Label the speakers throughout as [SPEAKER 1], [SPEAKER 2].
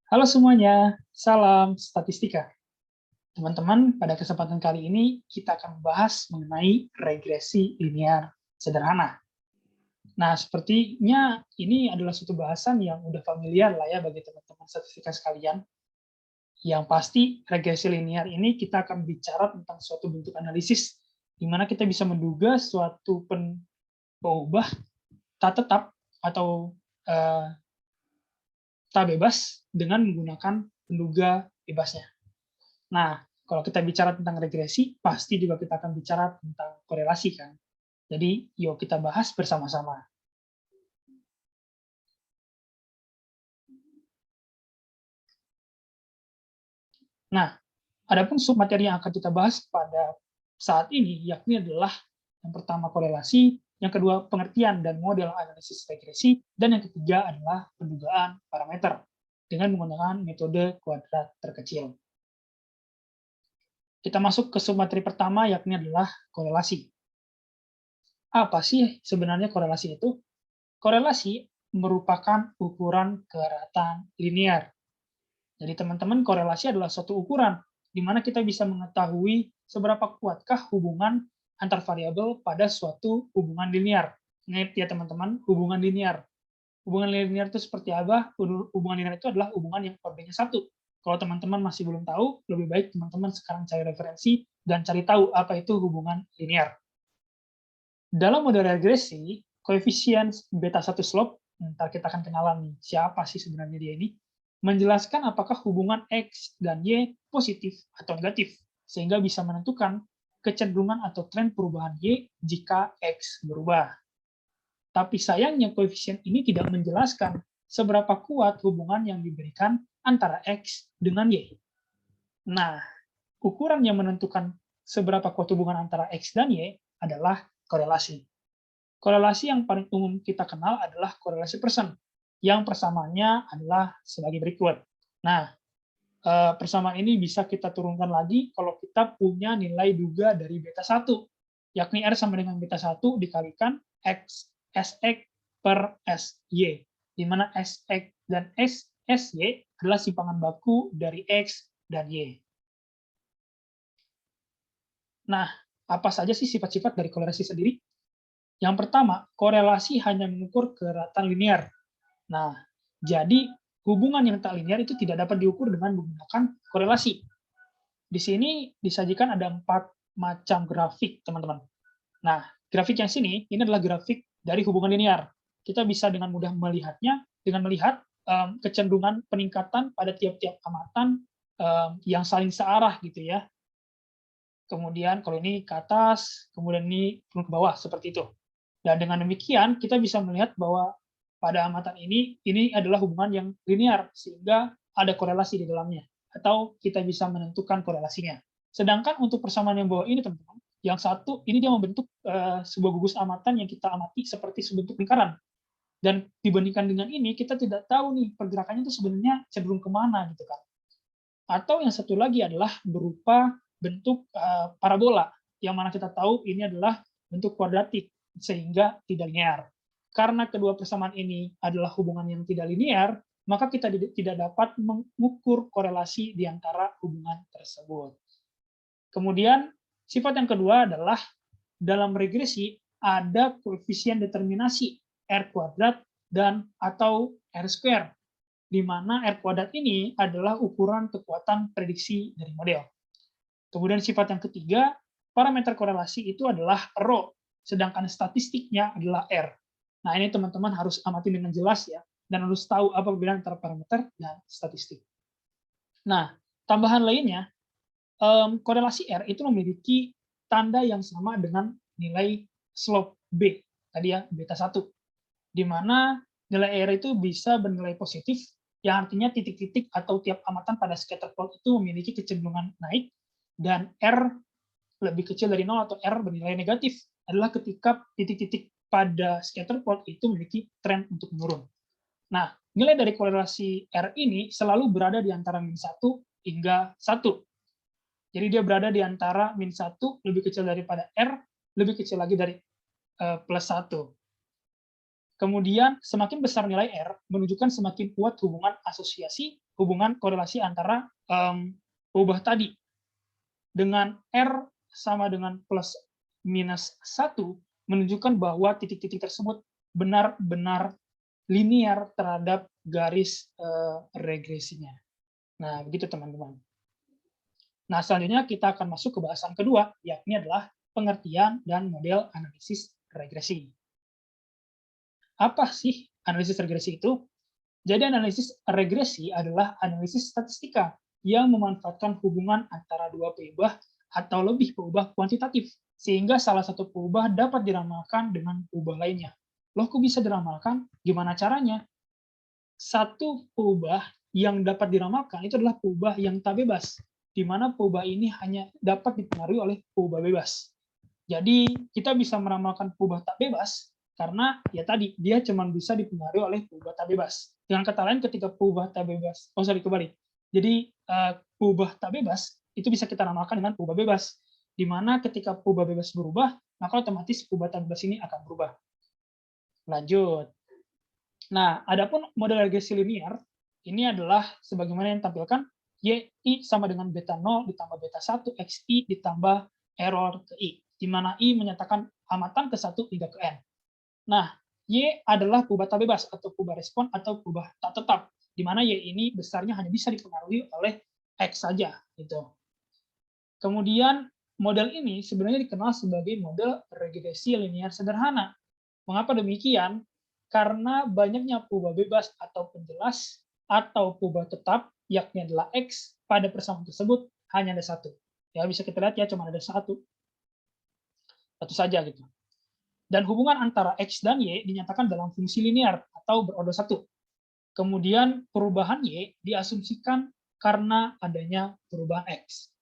[SPEAKER 1] Halo semuanya, salam statistika. Teman-teman, pada kesempatan kali ini kita akan membahas mengenai regresi linear sederhana. Nah, sepertinya ini adalah suatu bahasan yang udah familiar lah ya bagi teman-teman statistika sekalian. Yang pasti regresi linear ini kita akan bicara tentang suatu bentuk analisis di mana kita bisa menduga suatu pengubah tak tetap atau eh, tak bebas dengan menggunakan penduga bebasnya. Nah, kalau kita bicara tentang regresi, pasti juga kita akan bicara tentang korelasi kan. Jadi, yuk kita bahas bersama-sama. Nah, adapun submateri yang akan kita bahas pada saat ini, yakni adalah yang pertama korelasi, yang kedua pengertian dan model analisis regresi, dan yang ketiga adalah pendugaan parameter dengan menggunakan metode kuadrat terkecil. Kita masuk ke submateri pertama, yakni adalah korelasi. Apa sih sebenarnya korelasi itu? Korelasi merupakan ukuran keratan linear. Jadi teman-teman, korelasi adalah suatu ukuran di mana kita bisa mengetahui seberapa kuatkah hubungan antar variabel pada suatu hubungan linear. Ingat ya teman-teman, hubungan linear. Hubungan linear itu seperti apa? Hubungan linear itu adalah hubungan yang kodenya satu. Kalau teman-teman masih belum tahu, lebih baik teman-teman sekarang cari referensi dan cari tahu apa itu hubungan linear. Dalam model regresi, koefisien beta 1 slope, ntar kita akan kenalan nih, siapa sih sebenarnya dia ini, menjelaskan apakah hubungan X dan Y positif atau negatif, sehingga bisa menentukan kecenderungan atau tren perubahan Y jika X berubah. Tapi sayangnya koefisien ini tidak menjelaskan seberapa kuat hubungan yang diberikan antara X dengan Y. Nah, ukuran yang menentukan seberapa kuat hubungan antara X dan Y adalah korelasi. Korelasi yang paling umum kita kenal adalah korelasi Pearson, yang persamaannya adalah sebagai berikut. Nah, persamaan ini bisa kita turunkan lagi kalau kita punya nilai duga dari beta 1, yakni R sama dengan beta 1 dikalikan Sx per Sy, di mana Sx dan Sy adalah simpangan baku dari X dan Y. Nah, apa saja sih sifat-sifat dari korelasi sendiri? Yang pertama, korelasi hanya mengukur keratan linear. Nah, jadi hubungan yang tak linear itu tidak dapat diukur dengan menggunakan korelasi. Di sini disajikan ada 4 macam grafik, teman-teman. Nah, grafik yang sini, ini adalah grafik dari hubungan linear. Kita bisa dengan mudah melihatnya dengan melihat kecenderungan peningkatan pada tiap-tiap amatan yang saling searah gitu ya. Kemudian kalau ini ke atas, kemudian ini turun ke bawah, seperti itu. Dan dengan demikian, kita bisa melihat bahwa pada amatan ini adalah hubungan yang linear, sehingga ada korelasi di dalamnya. Atau kita bisa menentukan korelasinya. Sedangkan untuk persamaan yang bawah ini, teman-teman, yang satu, ini dia membentuk sebuah gugus amatan yang kita amati seperti sebentuk lingkaran. Dan dibandingkan dengan ini, kita tidak tahu nih pergerakannya itu sebenarnya cenderung kemana gitu kan. Atau yang satu lagi adalah berupa bentuk parabola, yang mana kita tahu ini adalah bentuk kuadratik, sehingga tidak linear. Karena kedua persamaan ini adalah hubungan yang tidak linear, maka kita tidak dapat mengukur korelasi di antara hubungan tersebut. Kemudian, sifat yang kedua adalah dalam regresi ada koefisien determinasi R kuadrat dan atau R square, di mana R kuadrat ini adalah ukuran kekuatan prediksi dari model. Kemudian sifat yang ketiga, parameter korelasi itu adalah rho, sedangkan statistiknya adalah R. Nah, ini teman-teman harus amati dengan jelas ya, dan harus tahu apa perbedaan antara parameter dan statistik. Nah, tambahan lainnya, korelasi R itu memiliki tanda yang sama dengan nilai slope B, tadi ya, beta 1, di mana nilai R itu bisa bernilai positif, yang artinya titik-titik atau tiap amatan pada scatter plot itu memiliki kecenderungan naik, dan R lebih kecil dari 0 atau R bernilai negatif adalah ketika titik-titik pada scatter plot itu memiliki tren untuk menurun. Nah, nilai dari korelasi R ini selalu berada di antara min 1 hingga 1. Jadi dia berada di antara min 1 lebih kecil daripada R, lebih kecil lagi dari plus 1. Kemudian semakin besar nilai R menunjukkan semakin kuat hubungan asosiasi hubungan korelasi antara peubah tadi. Dengan R sama dengan plus minus 1 menunjukkan bahwa titik-titik tersebut benar-benar linear terhadap garis regresinya. Nah, begitu teman-teman. Nah, selanjutnya kita akan masuk ke bahasan kedua, yakni adalah pengertian dan model analisis regresi. Apa sih analisis regresi itu? Jadi analisis regresi adalah analisis statistika yang memanfaatkan hubungan antara dua peubah atau lebih peubah kuantitatif, sehingga salah satu peubah dapat diramalkan dengan peubah lainnya. Loh, kok bisa diramalkan? Gimana caranya? Satu peubah yang dapat diramalkan itu adalah peubah yang tak bebas, di mana peubah ini hanya dapat dipengaruhi oleh peubah bebas. Jadi kita bisa meramalkan peubah tak bebas karena ya tadi dia cuma bisa dipengaruhi oleh peubah tak bebas. Dengan kata lain, ketika peubah tak bebas, kembali. Jadi peubah tak bebas itu bisa kita ramalkan dengan peubah bebas, di mana ketika peubah bebas berubah, maka otomatis peubah tak bebas ini akan berubah. Lanjut. Nah, adapun model regresi linear ini adalah sebagaimana yang ditampilkan, Y sama dengan beta 0 ditambah beta 1 XI ditambah error ke I, di mana I menyatakan amatan ke 1 hingga ke N. Nah, Y adalah peubah tak bebas atau peubah respon atau peubah tak tetap, di mana Y ini besarnya hanya bisa dipengaruhi oleh X saja. Gitu. Kemudian model ini sebenarnya dikenal sebagai model regresi linear sederhana. Mengapa demikian? Karena banyaknya peubah bebas atau penjelas atau peubah tetap, yakni adalah X, pada persamaan tersebut hanya ada satu. Ya, bisa kita lihat ya, cuma ada satu. Satu saja gitu. Dan hubungan antara X dan Y dinyatakan dalam fungsi linear atau berorder satu. Kemudian perubahan Y diasumsikan karena adanya perubahan X.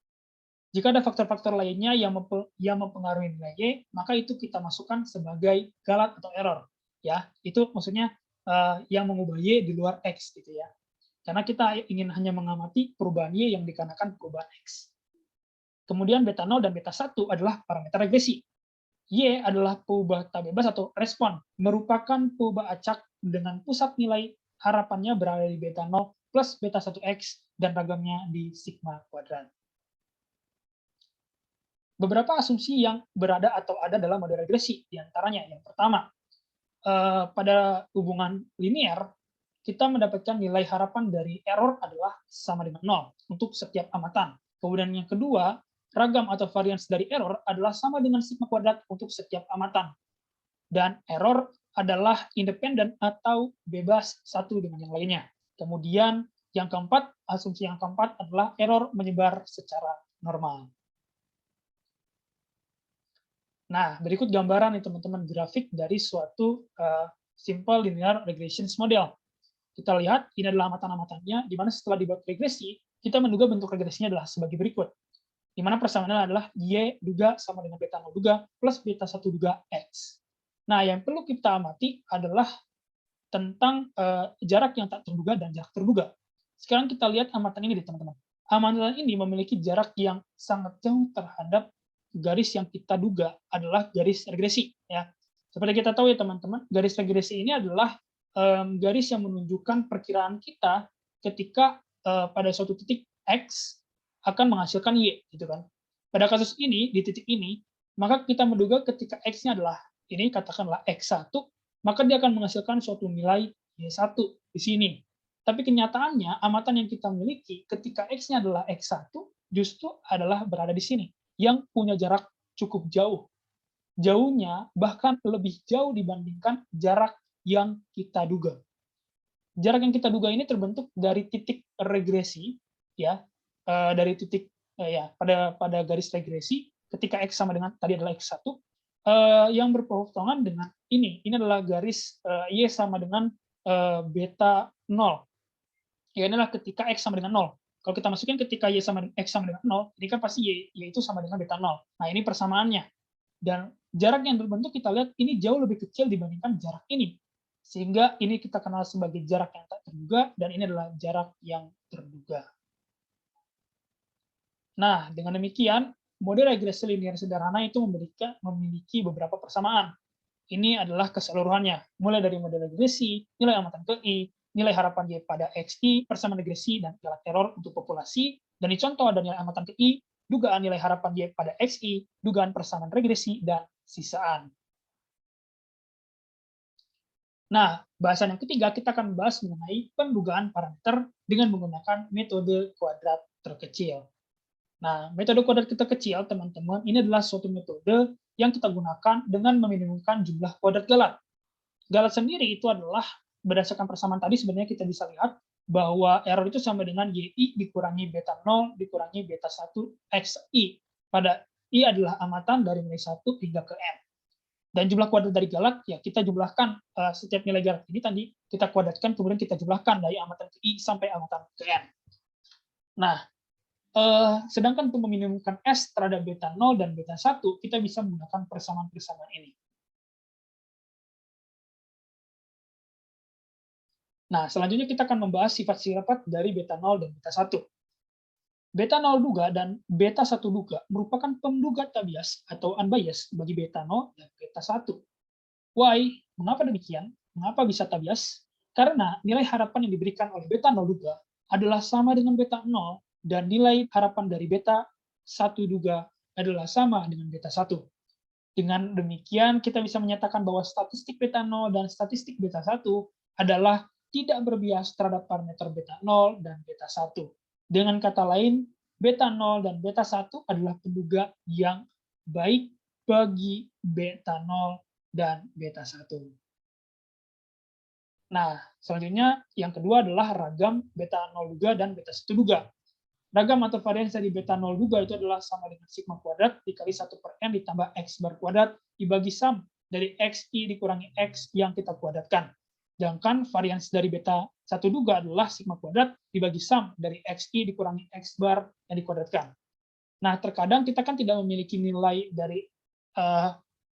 [SPEAKER 1] Jika ada faktor-faktor lainnya yang mempengaruhi nilai Y, maka itu kita masukkan sebagai galat atau error. Ya, itu maksudnya yang mengubah Y di luar X gitu ya. Karena kita ingin hanya mengamati perubahan Y yang dikarenakan perubahan X. Kemudian beta 0 dan beta 1 adalah parameter regresi. Y adalah peubah tak bebas atau respon, merupakan peubah acak dengan pusat nilai harapannya berada di beta 0 plus beta 1X dan ragamnya di sigma kuadrat. Beberapa asumsi yang berada atau ada dalam model regresi, diantaranya yang pertama, pada hubungan linear, kita mendapatkan nilai harapan dari error adalah sama dengan 0 untuk setiap amatan. Kemudian yang kedua, ragam atau varians dari error adalah sama dengan sigma kuadrat untuk setiap amatan. Dan error adalah independen atau bebas satu dengan yang lainnya. Kemudian yang keempat, asumsi yang keempat adalah error menyebar secara normal. Nah, berikut gambaran nih teman-teman, grafik dari suatu simple linear regression model. Kita lihat, ini adalah amatan-amatannya, di mana setelah dibuat regresi, kita menduga bentuk regresinya adalah sebagai berikut. Di mana persamaannya adalah Y duga sama dengan beta 0 duga plus beta 1 duga X. Nah, yang perlu kita amati adalah tentang jarak yang tak terduga dan jarak terduga. Sekarang kita lihat amatan ini, teman-teman. Amatan ini memiliki jarak yang sangat jauh terhadap garis yang kita duga adalah garis regresi. Ya. Seperti kita tahu ya teman-teman, garis regresi ini adalah garis yang menunjukkan perkiraan kita ketika pada suatu titik X akan menghasilkan Y. Gitu kan. Pada kasus ini, di titik ini, maka kita menduga ketika X-nya adalah, ini katakanlah X1, maka dia akan menghasilkan suatu nilai Y1 di sini. Tapi kenyataannya, amatan yang kita miliki ketika X-nya adalah X1, justru adalah berada di sini, yang punya jarak cukup jauh. Jauhnya bahkan lebih jauh dibandingkan jarak yang kita duga. Jarak yang kita duga ini terbentuk dari titik regresi, ya, dari titik ya pada garis regresi ketika X sama dengan tadi adalah X1, yang berpotongan dengan ini adalah garis Y sama dengan beta 0. Ya, inilah ketika X sama dengan 0. Kalau kita masukin ketika Y sama X sama dengan 0, ini kan pasti Y itu sama dengan beta 0. Nah, ini persamaannya. Dan jarak yang terbentuk kita lihat ini jauh lebih kecil dibandingkan jarak ini. Sehingga ini kita kenal sebagai jarak yang tak terduga, dan ini adalah jarak yang terduga. Nah, dengan demikian, model regresi linear sederhana itu memiliki beberapa persamaan. Ini adalah keseluruhannya, mulai dari model regresi, nilai amatan ke I, nilai harapan Y pada XI, persamaan regresi, dan galak teror untuk populasi. Dan di contoh ada nilai amatan ke I, dugaan nilai harapan Y pada XI, dugaan persamaan regresi, dan sisaan. Nah, bahasan yang ketiga kita akan membahas mengenai pendugaan parameter dengan menggunakan metode kuadrat terkecil. Nah, metode kuadrat terkecil, teman-teman, ini adalah suatu metode yang kita gunakan dengan meminimumkan jumlah kuadrat galat. Galat sendiri itu adalah berdasarkan persamaan tadi sebenarnya kita bisa lihat bahwa error itu sama dengan YI dikurangi beta 0 dikurangi beta 1 XI. Pada I adalah amatan dari nilai 1 hingga ke N. Dan jumlah kuadrat dari galat, ya kita jumlahkan setiap nilai galat ini tadi, kita kuadratkan, kemudian kita jumlahkan dari amatan ke I sampai amatan ke N. Nah, sedangkan untuk meminimumkan S terhadap beta 0 dan beta 1, kita bisa menggunakan persamaan-persamaan ini. Nah, selanjutnya kita akan membahas sifat-sifat dari beta 0 dan beta 1. Beta 0 duga dan beta 1 duga merupakan penduga tabias atau unbiased bagi beta 0 dan beta 1. Why? Mengapa demikian? Mengapa bisa tabias? Karena nilai harapan yang diberikan oleh beta 0 duga adalah sama dengan beta 0 dan nilai harapan dari beta 1 duga adalah sama dengan beta 1. Dengan demikian, kita bisa menyatakan bahwa statistik beta 0 dan statistik beta 1 adalah tidak berbias terhadap parameter beta 0 dan beta 1. Dengan kata lain, beta 0 dan beta 1 adalah penduga yang baik bagi beta 0 dan beta 1. Nah, selanjutnya yang kedua adalah ragam beta 0 duga dan beta 1 duga. Ragam atau varians dari beta 0 duga itu adalah sama dengan sigma kuadrat dikali 1 per N ditambah X bar kuadrat dibagi sum dari XI dikurangi X yang kita kuadratkan. Sedangkan varians dari beta 1 duga adalah sigma kuadrat dibagi sum dari XI dikurangi X bar yang dikuadratkan. Nah, terkadang kita kan tidak memiliki nilai dari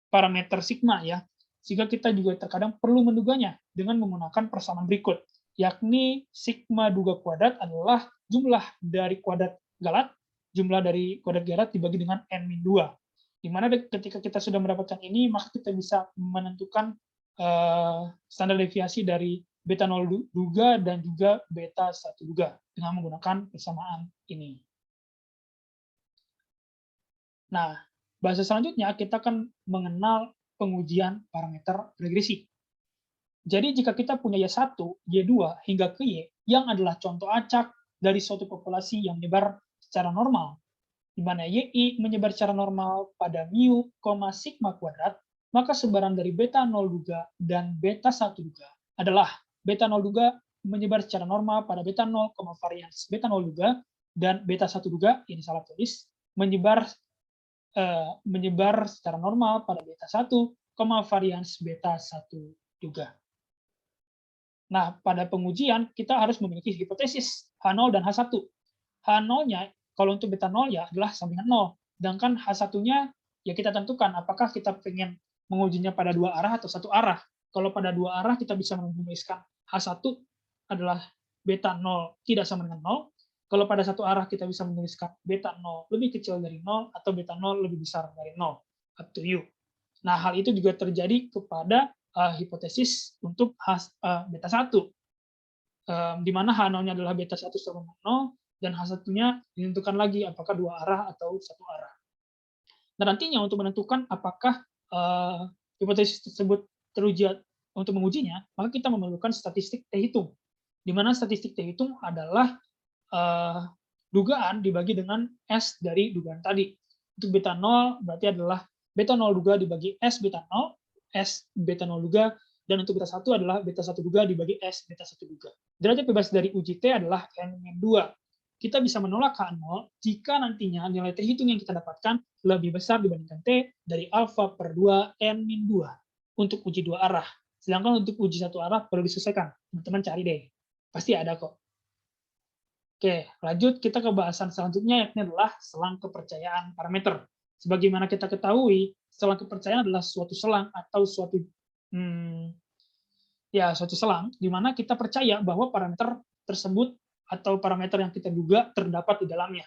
[SPEAKER 1] parameter sigma ya, sehingga kita juga terkadang perlu menduganya dengan menggunakan persamaan berikut, yakni sigma duga kuadrat adalah jumlah dari kuadrat galat, jumlah dari kuadrat galat dibagi dengan N-2. Di mana ketika kita sudah mendapatkan ini, maka kita bisa menentukan standar deviasi dari beta 0 duga dan juga beta 1 duga dengan menggunakan persamaan ini. Nah, bahasa selanjutnya kita akan mengenal pengujian parameter regresi. Jadi jika kita punya Y1, Y2, hingga ke Y, yang adalah contoh acak dari suatu populasi yang menyebar secara normal, di mana YI menyebar secara normal pada mu, sigma kuadrat, maka sebaran dari beta 0 duga dan beta 1 duga adalah beta 0 duga menyebar secara normal pada beta 0, varians beta 0 duga, dan beta 1 duga, ini salah tulis, menyebar secara normal pada beta 1, varians beta 1 duga. Nah, pada pengujian kita harus memiliki hipotesis H0 dan H1. H0-nya kalau untuk beta 0 ya adalah sampingan 0. Sedangkan H1-nya ya kita tentukan apakah kita pengen mengujinya pada dua arah atau satu arah. Kalau pada dua arah kita bisa menuliskan H1 adalah beta 0 tidak sama dengan 0. Kalau pada satu arah kita bisa menuliskan beta 0 lebih kecil dari 0 atau beta 0 lebih besar dari 0. Up to you. Nah, hal itu juga terjadi kepada hipotesis untuk beta 1. Di mana H0-nya adalah beta 1 sama 0 dan H1-nya ditentukan lagi apakah dua arah atau satu arah. Dan nantinya untuk menentukan apakah hipotesis tersebut teruji untuk mengujinya, maka kita memerlukan statistik T-hitung. Di mana statistik T-hitung adalah dugaan dibagi dengan S dari dugaan tadi. Untuk beta 0 berarti adalah beta 0 duga dibagi S beta 0, S beta 0 duga, dan untuk beta 1 adalah beta 1 duga dibagi S beta 1 duga. Derajat bebas dari uji T adalah N-2. Kita bisa menolak H0 jika nantinya nilai T-hitung yang kita dapatkan lebih besar dibandingkan T dari alfa per 2 N-2 untuk uji dua arah. Sedangkan untuk uji satu arah perlu diselesaikan. Teman-teman cari deh. Pasti ada kok. Oke, lanjut kita ke bahasan selanjutnya, yakni adalah selang kepercayaan parameter. Sebagaimana kita ketahui, selang kepercayaan adalah suatu selang atau suatu selang di mana kita percaya bahwa parameter tersebut atau parameter yang kita duga terdapat di dalamnya.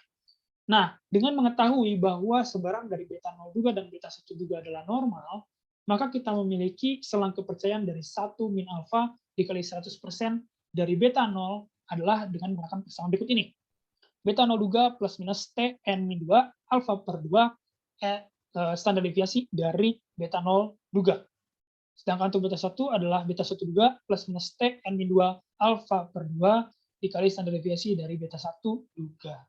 [SPEAKER 1] Nah, dengan mengetahui bahwa sebarang dari beta 0 duga dan beta 1 duga adalah normal, maka kita memiliki selang kepercayaan dari 1 min alfa dikali 100% dari beta 0 adalah dengan menggunakan persamaan berikut ini. Beta 0 duga plus minus T n min 2 alfa per 2 standar deviasi dari beta 0 duga. Sedangkan untuk beta 1 adalah beta 1 duga plus minus T n min 2 alfa per 2 dikali standar deviasi dari beta 1 duga.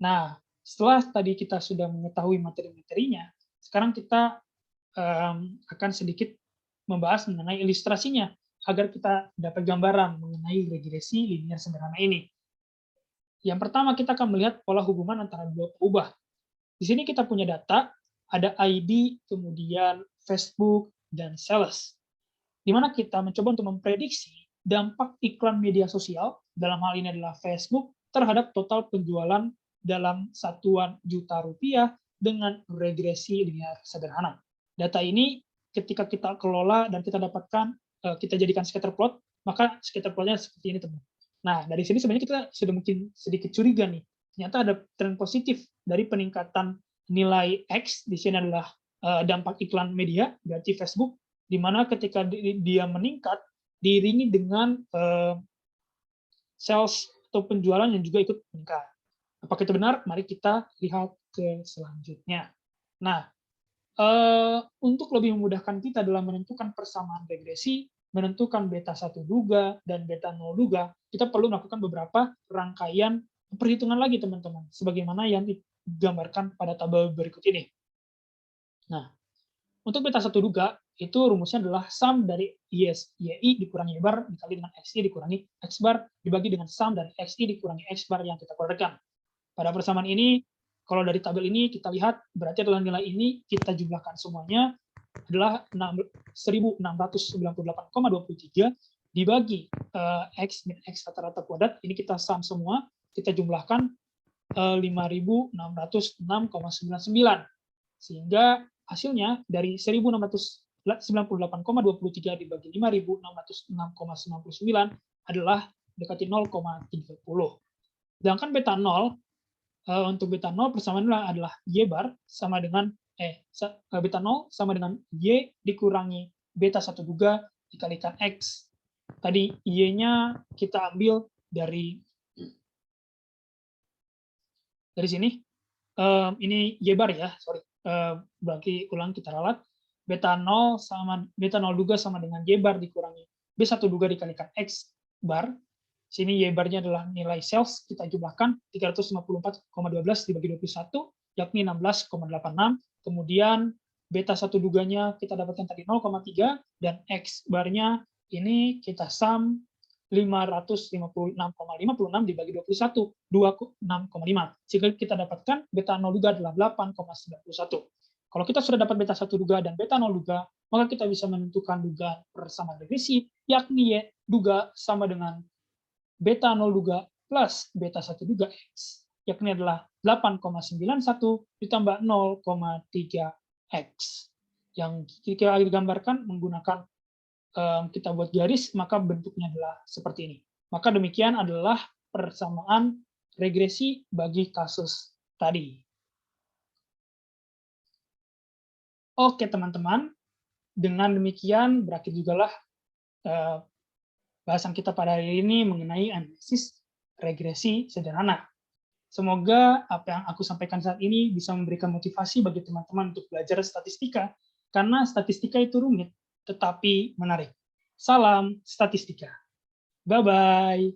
[SPEAKER 1] Nah, setelah tadi kita sudah mengetahui materi-materinya, sekarang kita akan sedikit membahas mengenai ilustrasinya agar kita dapat gambaran mengenai regresi linear sederhana ini. Yang pertama kita akan melihat pola hubungan antara dua peubah. Di sini kita punya data, ada ID, kemudian Facebook, dan sales. Di mana kita mencoba untuk memprediksi dampak iklan media sosial, dalam hal ini adalah Facebook, terhadap total penjualan dalam satuan juta rupiah dengan regresi linear sederhana. Data ini ketika kita kelola dan kita dapatkan, kita jadikan scatter plot, maka scatter plotnya seperti ini, teman. Nah, dari sini sebenarnya kita sudah mungkin sedikit curiga nih. Ternyata ada tren positif dari peningkatan nilai X, di sini adalah dampak iklan media, berarti Facebook, di mana ketika dia meningkat, diiringi dengan sales atau penjualan yang juga ikut meningkat. Apakah itu benar? Mari kita lihat ke selanjutnya. Nah, untuk lebih memudahkan kita dalam menentukan persamaan regresi, menentukan beta 1 duga dan beta 0 duga, kita perlu melakukan beberapa rangkaian perhitungan lagi, teman-teman, sebagaimana yang digambarkan pada tabel berikut ini. Nah, untuk beta 1 duga, itu rumusnya adalah sum dari YI dikurangi Y bar dikali dengan XI dikurangi X bar dibagi dengan sum dari XI dikurangi X bar yang kita keluarkan. Pada persamaan ini, kalau dari tabel ini kita lihat, berarti adalah nilai ini kita jumlahkan semuanya adalah 1698,23 dibagi X min X rata-rata kuadrat, ini kita sum semua, kita jumlahkan 5.606,99. Sehingga hasilnya dari 1.698,23 dibagi 5.606,99 adalah dekati 0,30. Sedangkan beta 0, untuk beta 0 persamaan adalah Y bar sama dengan beta 0 sama dengan Y dikurangi beta 1 duga dikalikan X. Tadi Y-nya kita ambil dari sini. Ini Y bar ya, sorry. Berarti ulang kita ralat. Beta 0 duga sama dengan Y bar dikurangi B1 duga dikalikan X bar. Sini Y barnya adalah nilai sales, kita jumlahkan 354,12 dibagi 21, yakni 16,86. Kemudian beta 1 duganya kita dapatkan tadi 0,3, dan X barnya ini kita sum 556,56 dibagi 21, 26,5. Sehingga kita dapatkan beta 0 duga adalah 8,91. Kalau kita sudah dapat beta 1 duga dan beta 0 duga, maka kita bisa menentukan dugaan persamaan regresi, yakni Y duga sama dengan beta 0 duga plus beta 1 duga X, yakni adalah 8,91 ditambah 0,3X. Yang kita digambarkan menggunakan kita buat garis, maka bentuknya adalah seperti ini. Maka demikian adalah persamaan regresi bagi kasus tadi. Oke teman-teman, dengan demikian berakhir juga lah bahasan kita pada hari ini mengenai analisis regresi sederhana. Semoga apa yang aku sampaikan saat ini bisa memberikan motivasi bagi teman-teman untuk belajar statistika, karena statistika itu rumit, tetapi menarik. Salam statistika. Bye-bye.